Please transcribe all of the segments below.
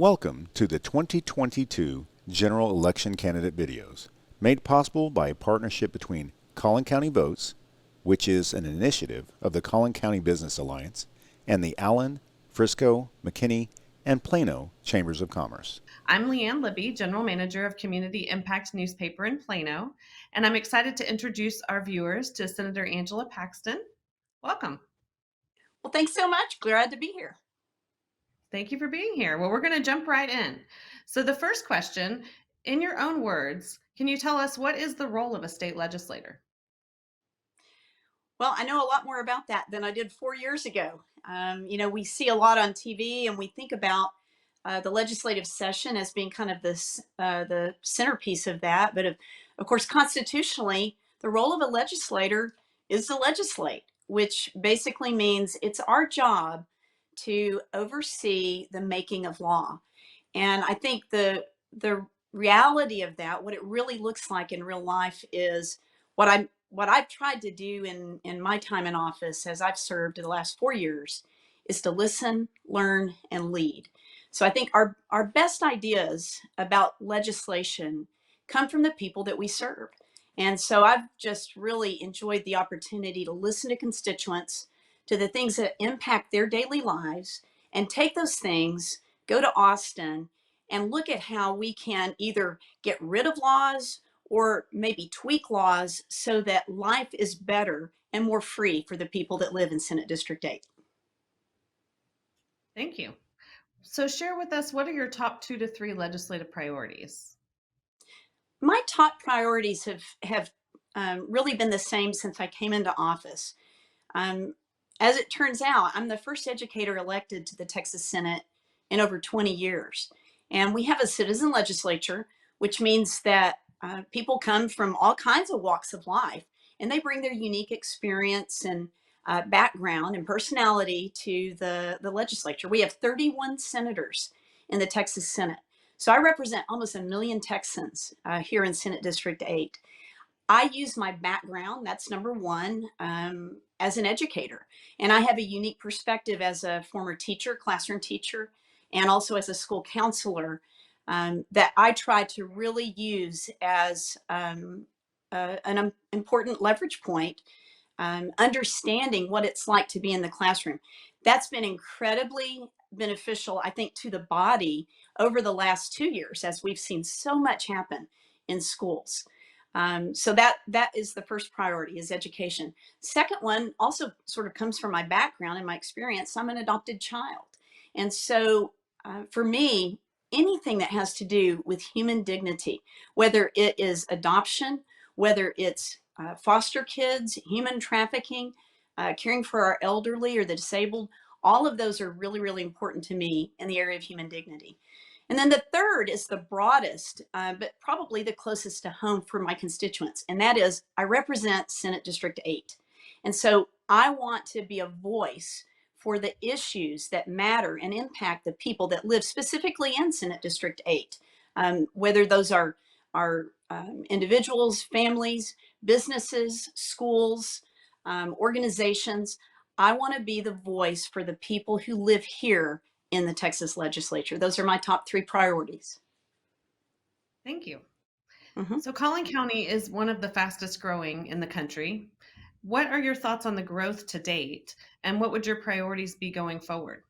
Welcome to the 2022 General Election Candidate videos, made possible by a partnership between Collin County Votes, which is an initiative of the Collin County Business Alliance, and the Allen, Frisco, McKinney, and Plano Chambers of Commerce. I'm Leanne Libby, General Manager of Community Impact Newspaper in Plano, and I'm excited to introduce our viewers to Senator Angela Paxton. Welcome. Well, thanks so much. Glad to be here. Thank you for being here. Well, we're going to jump right in. So the first question, in your own words, can you tell us what is the role of a state legislator? Well, I know a lot more about that than I did 4 years ago. We see a lot on TV and we think about the legislative session as being kind of the centerpiece of that. But of course, constitutionally, the role of a legislator is to legislate, which basically means it's our job to oversee the making of law. And I think the reality of that, what it really looks like in real life, is what I've tried to do in my time in office, as I've served in the last 4 years, is to listen, learn, and lead. So I think our best ideas about legislation come from the people that we serve. And so I've just really enjoyed the opportunity to listen to constituents, to the things that impact their daily lives, and take those things, go to Austin, and look at how we can either get rid of laws or maybe tweak laws so that life is better and more free for the people that live in Senate District 8. Thank you. So share with us, what are your top 2 to 3 legislative priorities? My top priorities have really been the same since I came into office. As it turns out, I'm the first educator elected to the Texas Senate in over 20 years. And we have a citizen legislature, which means that people come from all kinds of walks of life, and they bring their unique experience and background and personality to the legislature. We have 31 senators in the Texas Senate. So I represent almost 1 million Texans here in Senate District 8. I use my background, that's number one, as an educator. And I have a unique perspective as a former teacher, classroom teacher, and also as a school counselor that I try to really use as an important leverage point, understanding what it's like to be in the classroom. That's been incredibly beneficial, I think, to the body over the last 2 years, as we've seen so much happen in schools. So that is the first priority, is education. Second one also sort of comes from my background and my experience. I'm an adopted child. And so for me, anything that has to do with human dignity, whether it is adoption, whether it's foster kids, human trafficking, caring for our elderly or the disabled, all of those are really, really important to me in the area of human dignity. And then the third is the broadest, but probably the closest to home for my constituents. And that is, I represent Senate District 8. And so I want to be a voice for the issues that matter and impact the people that live specifically in Senate District 8, whether those are individuals, families, businesses, schools, organizations. I want to be the voice for the people who live here in the Texas legislature. Those are my top 3 priorities. Thank you. So Collin County is one of the fastest growing in the country. What are your thoughts on the growth to date, and what would your priorities be going forward?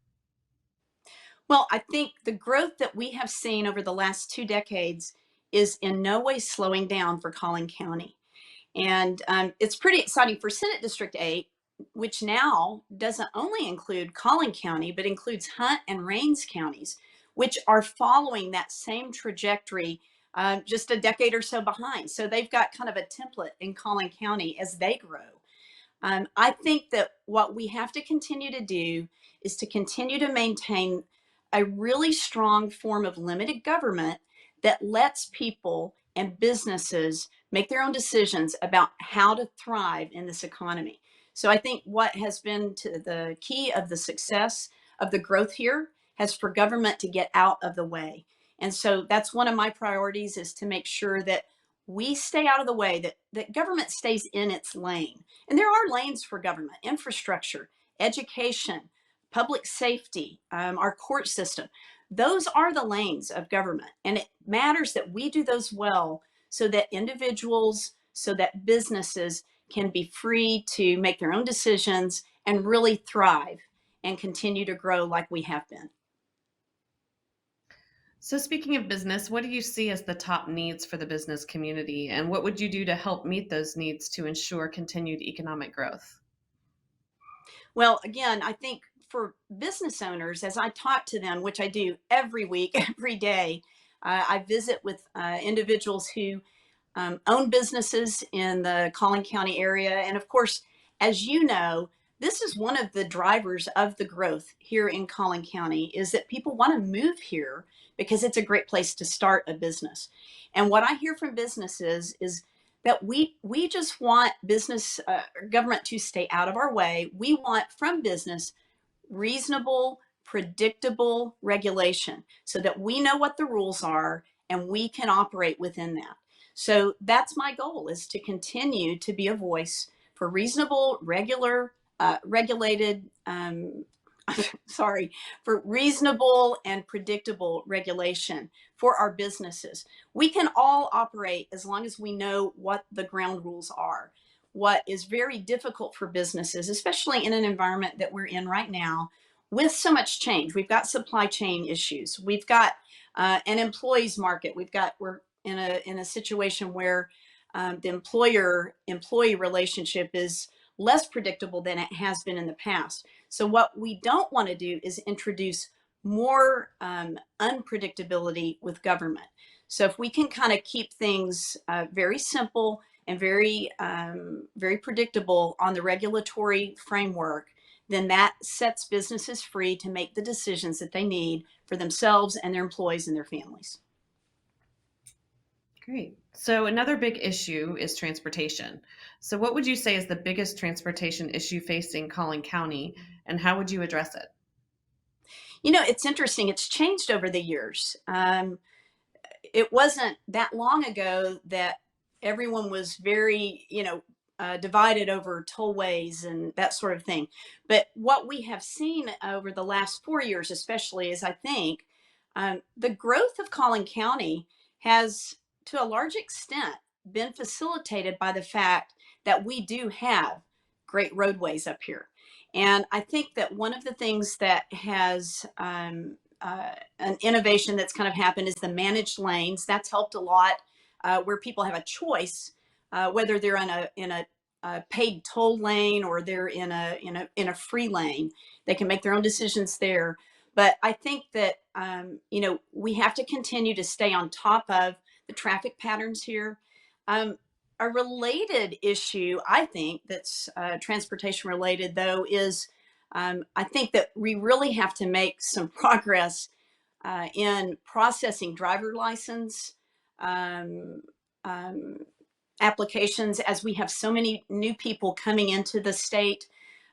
Well, I think the growth that we have seen over the last 2 decades is in no way slowing down for Collin County. And it's pretty exciting for Senate District 8, which now doesn't only include Collin County, but includes Hunt and Rains counties, which are following that same trajectory just a decade or so behind. So they've got kind of a template in Collin County as they grow. I think that what we have to continue to do is to continue to maintain a really strong form of limited government that lets people and businesses make their own decisions about how to thrive in this economy. So I think what has been to the key of the success of the growth here has for government to get out of the way. And so that's one of my priorities, is to make sure that we stay out of the way, that government stays in its lane. And there are lanes for government: infrastructure, education, public safety, our court system. Those are the lanes of government. And it matters that we do those well so that individuals, so that businesses can be free to make their own decisions and really thrive and continue to grow like we have been. So, speaking of business, what do you see as the top needs for the business community, and what would you do to help meet those needs to ensure continued economic growth? Well, again, I think for business owners, as I talk to them, which I do every week, every day, I visit with individuals who own businesses in the Collin County area. And of course, as you know, this is one of the drivers of the growth here in Collin County is that people want to move here because it's a great place to start a business. And what I hear from businesses is that we just want business government to stay out of our way. We want from business reasonable, predictable regulation so that we know what the rules are and we can operate within that. So that's my goal, is to continue to be a voice for reasonable, regulated, sorry, for reasonable and predictable regulation for our businesses. We can all operate as long as we know what the ground rules are. What is very difficult for businesses, especially in an environment that we're in right now, with so much change. We've got supply chain issues. We've got an employees market. We're in a situation where the employer-employee relationship is less predictable than it has been in the past. So what we don't want to do is introduce more unpredictability with government. So if we can kind of keep things very simple and very predictable on the regulatory framework, then that sets businesses free to make the decisions that they need for themselves and their employees and their families. Great. So, another big issue is transportation. So, what would you say is the biggest transportation issue facing Collin County, and how would you address it? You know, it's interesting. It's changed over the years. It wasn't that long ago that everyone was very, divided over tollways and that sort of thing. But what we have seen over the last 4 years, especially, is I think the growth of Collin County has, to a large extent, been facilitated by the fact that we do have great roadways up here. And I think that one of the things that has an innovation that's kind of happened is the managed lanes. That's helped a lot, where people have a choice, whether they're in a paid toll lane or they're in a free lane. They can make their own decisions there. But I think that we have to continue to stay on top of the traffic patterns here. A related issue, I think, that's transportation related, though, is I think that we really have to make some progress in processing driver license um, um, applications, as we have so many new people coming into the state.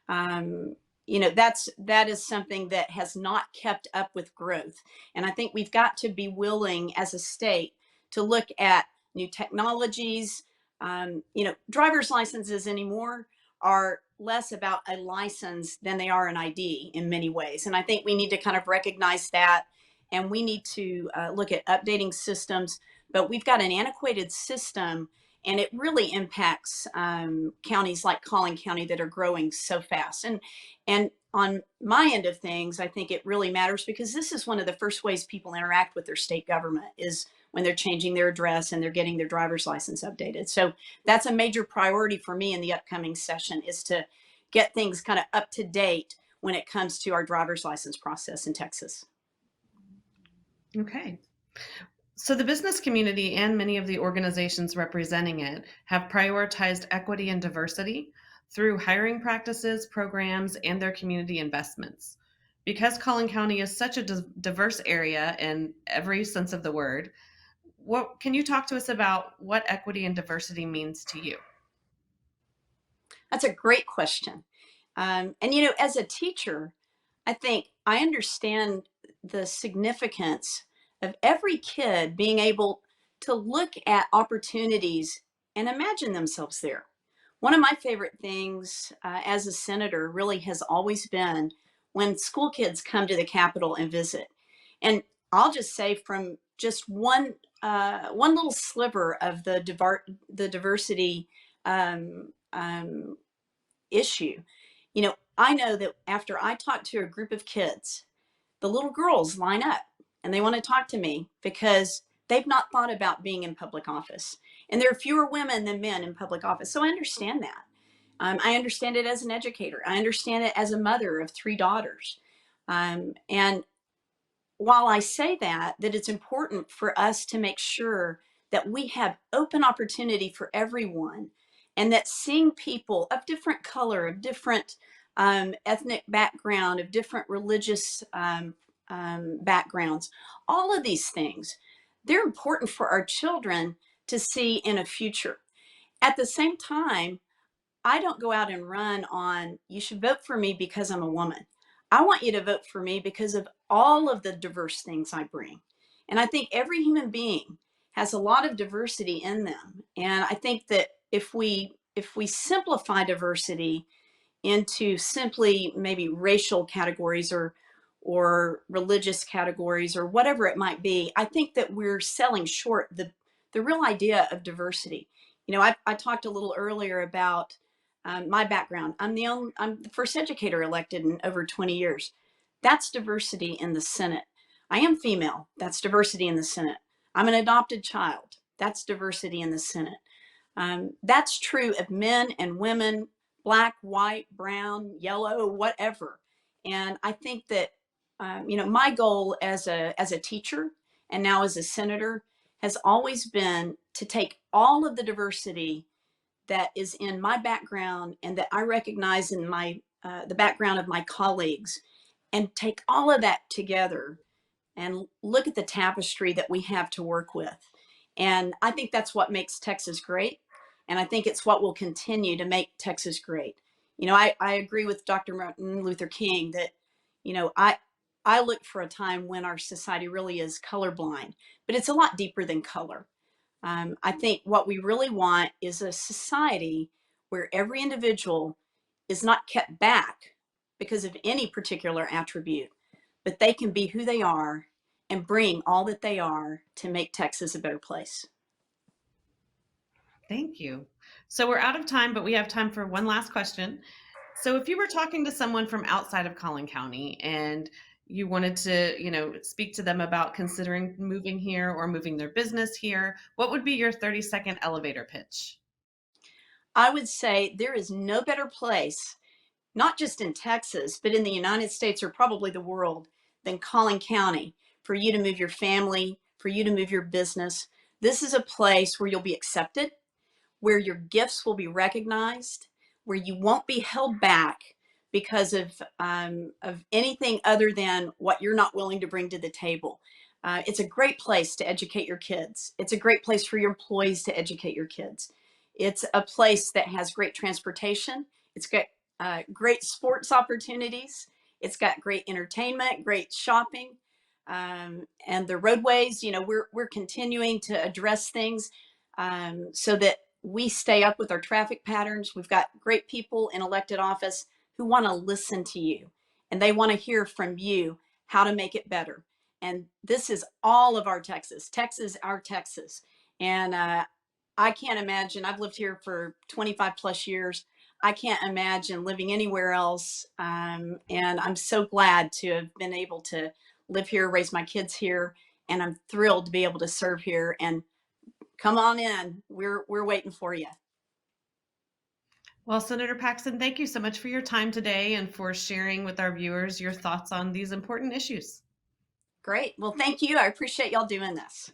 That is something that has not kept up with growth. And I think we've got to be willing as a state to look at new technologies. Driver's licenses anymore are less about a license than they are an ID in many ways. And I think we need to kind of recognize that. And we need to look at updating systems. But we've got an antiquated system, and it really impacts counties like Collin County that are growing so fast. And on my end of things, I think it really matters because this is one of the first ways people interact with their state government is when they're changing their address and they're getting their driver's license updated. So that's a major priority for me in the upcoming session, is to get things kind of up to date when it comes to our driver's license process in Texas. Okay. So, the business community and many of the organizations representing it have prioritized equity and diversity through hiring practices, programs, and their community investments. Because Collin County is such a diverse area in every sense of the word, what can you talk to us about what equity and diversity means to you? That's a great question. And as a teacher, I think I understand the significance of every kid being able to look at opportunities and imagine themselves there. One of my favorite things as a senator really has always been when school kids come to the Capitol and visit. And I'll just say from just one little sliver of the diversity issue, I know that after I talk to a group of kids, the little girls line up and they want to talk to me because they've not thought about being in public office. And there are fewer women than men in public office. So I understand that. I understand it as an educator. I understand it as a mother of 3 daughters. And while I say that it's important for us to make sure that we have open opportunity for everyone, and that seeing people of different color, of different ethnic background, of different religious backgrounds, all of these things, they're important for our children to see in a future. At the same time, I don't go out and run on, you should vote for me because I'm a woman. I want you to vote for me because of all of the diverse things I bring. And I think every human being has a lot of diversity in them. And I think that if we simplify diversity into simply maybe racial categories or religious categories or whatever it might be, I think that we're selling short the real idea of diversity. I talked a little earlier about my background. I'm the first educator elected in over 20 years. That's diversity in the Senate. I am female. That's diversity in the Senate. I'm an adopted child. That's diversity in the Senate. That's true of men and women, black, white, brown, yellow, whatever. And I think that my goal as a teacher and now as a senator has always been to take all of the diversity that is in my background and that I recognize in the background of my colleagues, and take all of that together and look at the tapestry that we have to work with. And I think that's what makes Texas great. And I think it's what will continue to make Texas great. I agree with Dr. Martin Luther King that, I look for a time when our society really is colorblind, but it's a lot deeper than color. I think what we really want is a society where every individual is not kept back because of any particular attribute, but they can be who they are and bring all that they are to make Texas a better place. Thank you. So we're out of time, but we have time for one last question. So if you were talking to someone from outside of Collin County and you wanted to, speak to them about considering moving here or moving their business here, what would be your 30-second elevator pitch? I would say there is no better place, not just in Texas, but in the United States or probably the world, than Collin County for you to move your family, for you to move your business. This is a place where you'll be accepted, where your gifts will be recognized, where you won't be held back because of anything other than what you're not willing to bring to the table. It's a great place to educate your kids. It's a great place for your employees to educate your kids. It's a place that has great transportation. It's got great sports opportunities. It's got great entertainment, great shopping, and the roadways. We're continuing to address things so that we stay up with our traffic patterns. We've got great people in elected office who want to listen to you, and they want to hear from you how to make it better. And this is all of our Texas, our Texas. And I can't imagine, I've lived here for 25 plus years. I can't imagine living anywhere else. And I'm so glad to have been able to live here, raise my kids here, and I'm thrilled to be able to serve here. And come on in. We're waiting for you. Well, Senator Paxton, thank you so much for your time today and for sharing with our viewers your thoughts on these important issues. Great. Well, thank you. I appreciate y'all doing this.